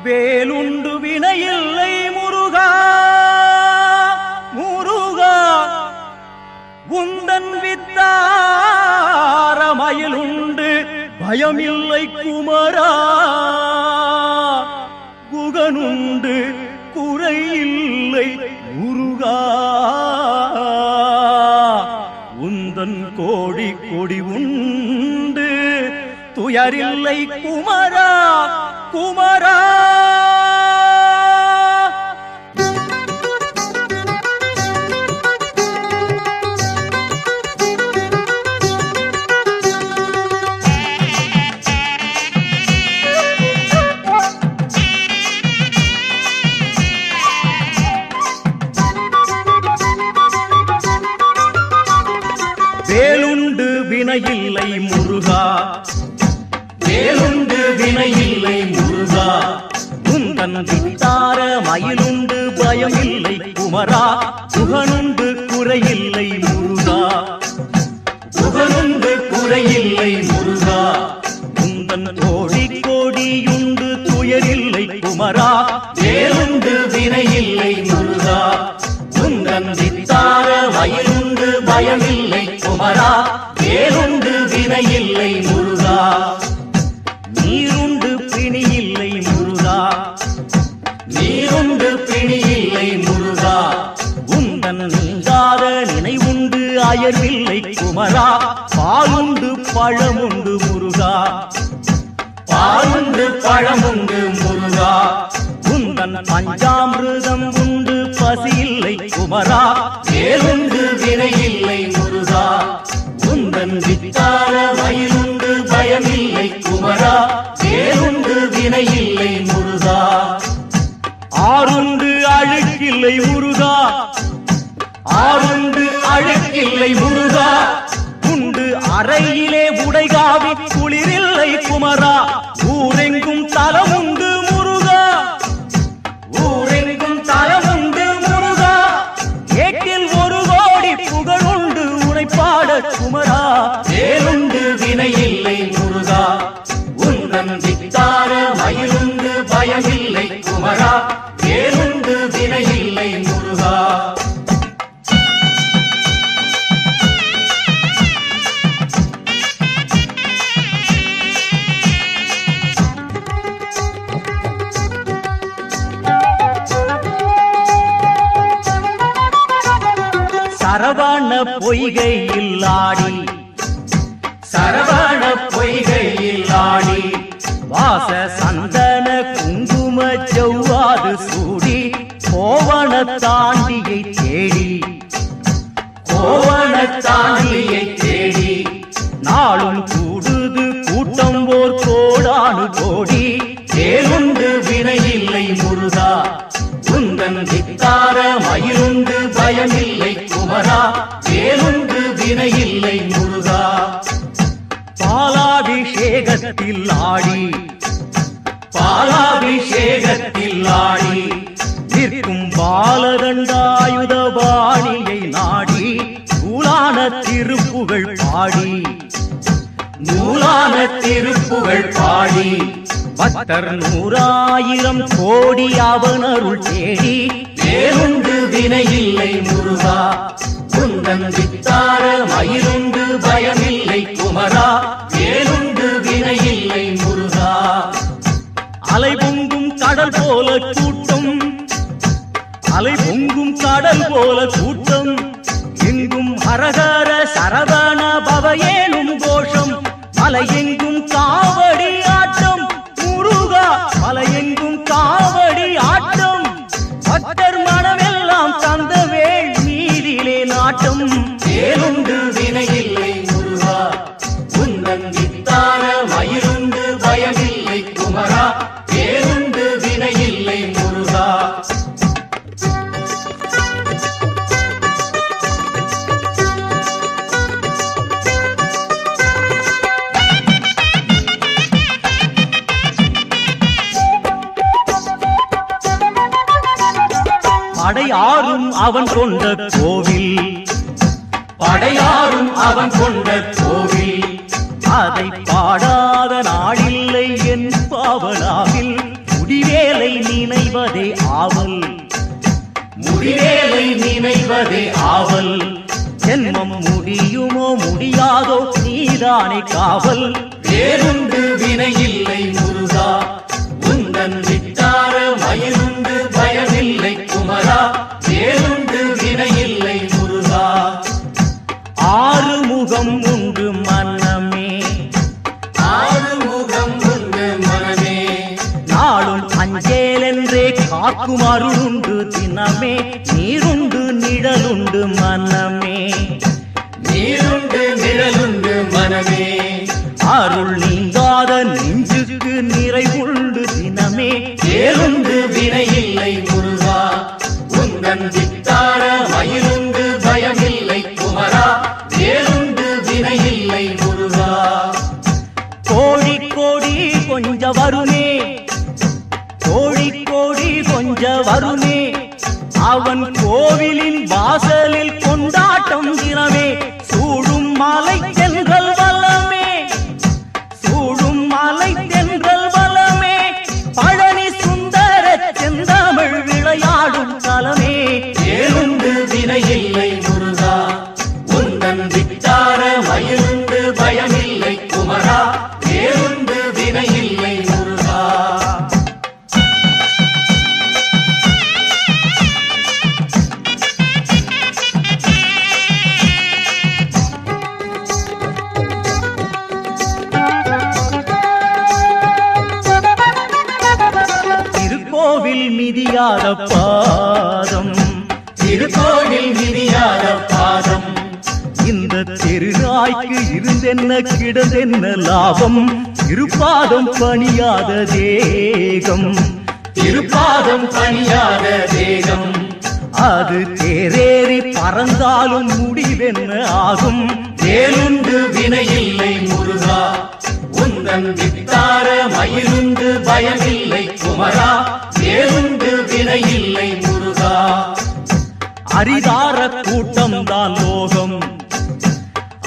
வேலுண்டு வினையில்லை முருகா முருகா உந்தன் வித்தாரமயிலுண்டு பயமில்லை குமரா குகனுண்டு குறையில்லை முருகா உந்தன் கோடி கொடி உண்டு துயரில்லை குமரா குமரா. வேலுண்டு வினையில்லை முருகா வேலுண்டு வினையில்லை முருகா உந்தன் வித்தார மயிலுண்டு பயமில்லை குமரா குகனுண்டு குறையில்லை முருகா குகனுண்டு குறையில்லை முருகா உந்தன் கோடி கோடியுண்டு துயரில்லை குமரா வேலுண்டு வினையில்லை முருகா உந்தன் வித்தார மயிலுண்டு பயமில்லை குமரா வேலுண்டு வினையில்லை முருகா. நீருண்டு பிணியில்லை முருகா நீருண்டு பிணியில்லை முருகா உந்தன் நீங்காத நினைவுண்டு அயர்வில்லை குமரா பாலுண்டு பழமுண்டு முருகா பாலுண்டு பழமுண்டு முருகா உந்தன் பஞ்சாமிருதம் உண்டு பசியில்லை குமரா வேலுண்டு வினையில்லை முருகா உந்தன் வித்தார மயிலுண்டு பயமில்லை குமரா வேலுண்டு வினையில்லை முருகா. ஆறுண்டு அழுக்கில்லை முருகா ஆறுண்டு அழுக்கில்லை முருகா உண்டு அறையிலே உடைகாவி குளிரில்லை குமரா ஊரெங்கும் தலமுண்டு முருகா ஊரெங்கும் தலமுண்டு முருகா ஏட்டில் ஒரு கோடி புகழுண்டு உரைப்பாட குமரா வேலுண்டு வினையில்லை முருகா உந்தன் வித்தார மயிலுண்டு பயமில்லை குமரா வேலுண்டு வினையில்லை முருகா. சரவண பொய்கையில் ஆடி சரவண பொய்கையில் ஆடி வாச சந்தன குங்கும செவ்வாது சூடி கோவண தாண்டியை தேடி கோவண தாண்டியை தேடி நாளும் கூடுது கூட்டம் ஓர் கோடானு கோடி வேலுண்டு வினையில்லை முருகா உந்தன் வித்தார மயிலுண்டு பயமில்லை குமரா வேலுண்டு வினையில்லை முருகா. பாலாபிஷேகத்தில் ஆடி பாலாபிஷேகத்தில் ஆடி நிற்கும் பாலதண்டாயுத வாணியை நாடி நூலான திருப்புகழ் பாடி நூலான திருப்புகழ் பாடி பக்தர் 100,000 கோடி அவனருள் தேடி வேலுண்டு வினையில்லை முருகா உந்தன் வித்தார மயிலுண்டு பயமில்லை குமரா வேலுண்டு வினையில்லை முருகா. அலை பொங்கும் கடல் போல கூட்டம் அலை பொங்கும் கடல் போல கூட்டம் எங்கும் ஹரஹர சரவண பவ ஏனும் கோஷம் மலையெங்கும் காவடி ஆட்டம் முருகா மலையெங்கும் காவடி ஆட்டம் பக்தர் மனமெல்லாம் தந்த வேள் நீரிலே நாட்டம் வேலுண்டு வினையில்லை முருகா உந்தன் வித்தார மயிலுண்டு பயமில்லை குமரா வேலுண்டு வினையில்லை முருகா. படையாரும் அவன் கொண்ட கோவில் படையாரும் அவன் கொண்ட கோவில் அதை பாடாத நாளில்லை என் பாவனாவில் முடிவேல் முடிவேலை நினைவதே ஆவல். ஜென்மம் முடியுமோ முடியாதோ நீதானே காவல். வேறுண்டு வினையில்லை முருகா, உந்தன் விட்டார மயிலுண்டு பயமில்லை குமரா. வேறுண்டு வினையில்லை முருகா. ஆறு முகம் உண்டு மனமே, ஆறு முகம் உண்டு மனமே. நாளும் அஞ்சேலென்றே காக்கும் அருளுண்டு தினமே. நீருண்டு நிழலுண்டு மனமே, நீருண்டு நிழலுண்டு மனமே. அருள் நீங்காத நெஞ்சுக்கு நிறைவுண்டு தினமே. வேறுண்டு வினையில்லை முருகா, உந்தன் வித்தார மயிலுண்டு பயமில்லை குமரா. வேறுண்டு வினையில்லை முருகா. கோடி கோடி கொஞ்ச வருமே, கோடி கோடி கொஞ்ச வருமே. அவன் கோவிலின் வாசலில் கொண்டாட்டம் தினமே. சூழும் மலை தென்றல் வல்லமே, சூழும் மலை தென்றல் வல்லமே. பழனி சுந்தர செந்தமிழ் விளையாடும் தலமே. வேறுண்டு வினையில்லை முருகா, உந்தன் விட்டார மயிலுண்டு பயமில்லை குமரா. வேறுண்டு வினையில்லை முருகா. திருக்கோவில் மிதியாத பாதம், திருக்கோவில் மிதியாத பாதம். இந்த தெருநாய்க்கு இருந்தென்ன கிடந்தென்ன லாபம். திருப்பாதம் பணியாத தேகம், திருப்பாதம் பணியாத தேகம். அது தேரேறி பறந்தாலும் முடிவென்ன ஆகும். வேலுண்டு வினையில்லை முருகா, உந்தன் வித்தார மயிலுண்டு பயமில்லை குமரா. வேலுண்டு வினையில்லை முருகா. அரிதார கூட்டம் தான் லோகம்,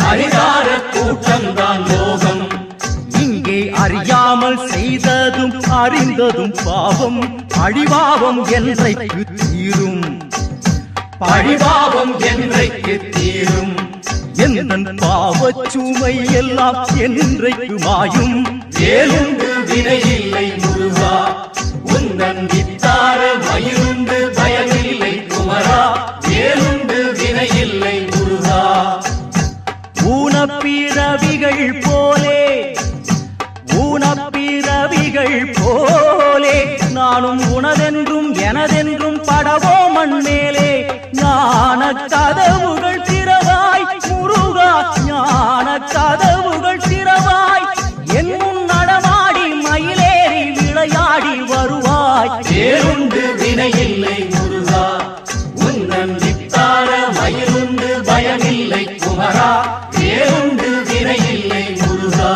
அரிதார கூட்டம் தான் லோகம். இங்கே அறியாமல் செய்ததும் அறிந்ததும் பாவம். அழிபாவம் என்றைக்கு தீரும், பழிபாவம் என்றைக்கு தீரும். எந்தன் பாவச் சுமை எல்லாம் என்றைக்கு மாயும். வேலுண்டு வினையில்லை முருகா, உந்தன் வித்தார மயிலுண்டு பயமில்லை குமரா. வேலுண்டு வினையில்லை முருகா. ஊனப்பிறவிகள் போலே, ஊனப்பிறவிகள் போலே. நானும் உனதென்றும் எனதென்றும் படவோ மண்மேலே. ஞான கதவுகள் திறவாய் முருகா, ஞான கதவுகள் திறவாய். என் முன் நடமாடி மயிலேறி விளையாடி வருவாய். வேறுண்டு வினையில்லை முருகா, உந்தன் வித்தார மயிலுண்டு பயமில்லை குமரா. வேறுண்டு வினையில்லை முருகா.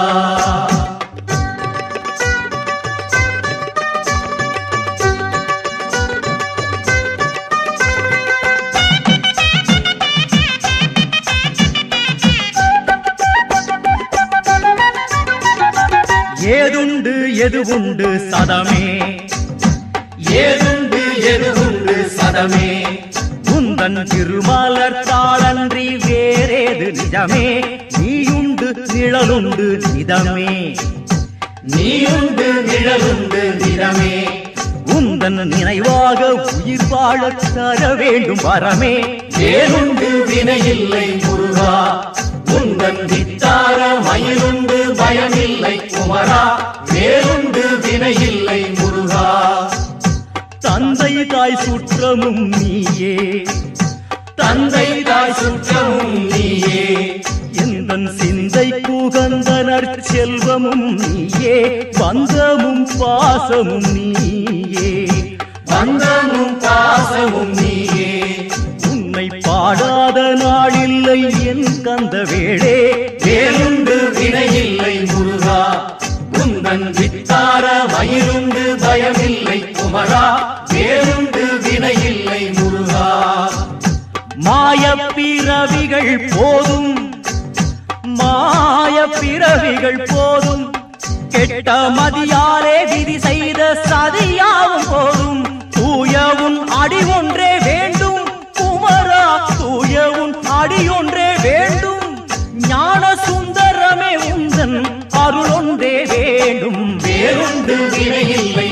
ஏதுண்டு எதுவுண்டு சதமே, ஏதுண்டு எதுவுண்டு சதமே. உந்தன் திருமலர் தாளன்றி வேறேது நிஜமே. நீயுண்டு நிழலுண்டு நிதமே, நீயுண்டு நிழலுண்டு நிதமே. உந்தன் நினைவாக உயிர் வாழத் தர வேண்டும் வரமே. வேறுண்டு வினையில்லை முருகா, உந்தன் வித்தார மயிலுண்டு பயமில்லை குமரா. வேறுண்டு வினையில்லை முருகா. தந்தை தாய் சுற்றமும் நீயே, தந்தை தாய் சுற்றமும் நீயே. எந்தன் சிந்தை குகந்த நற்செல்வமும் நீயே. பந்தமும் பாசமும் நீயே, பந்தமும் பாசமும் நீயே. உன்னை பாடாத நாளில்லை என் கந்த வேளே. வேலுண்டு வினையில்லை முருகா, உந்தன் வித்தார மயிலுண்டு பயமில்லை குமரா. வேலுண்டு வினையில்லை முருகா. மாயப் பிறவிகள் போதும், மாயப் பிறவிகள் போதும். கெட்ட மதியாலே விதி செய்த சதியாவும் போதும். தூயவும் அடி ஒன்றே வேண்டும் அடியொன்றே வேண்டும் ஞான சுந்தரமே உந்தன் அருள் ஒன்றே வேண்டும் வேறொன்று வினையில்லை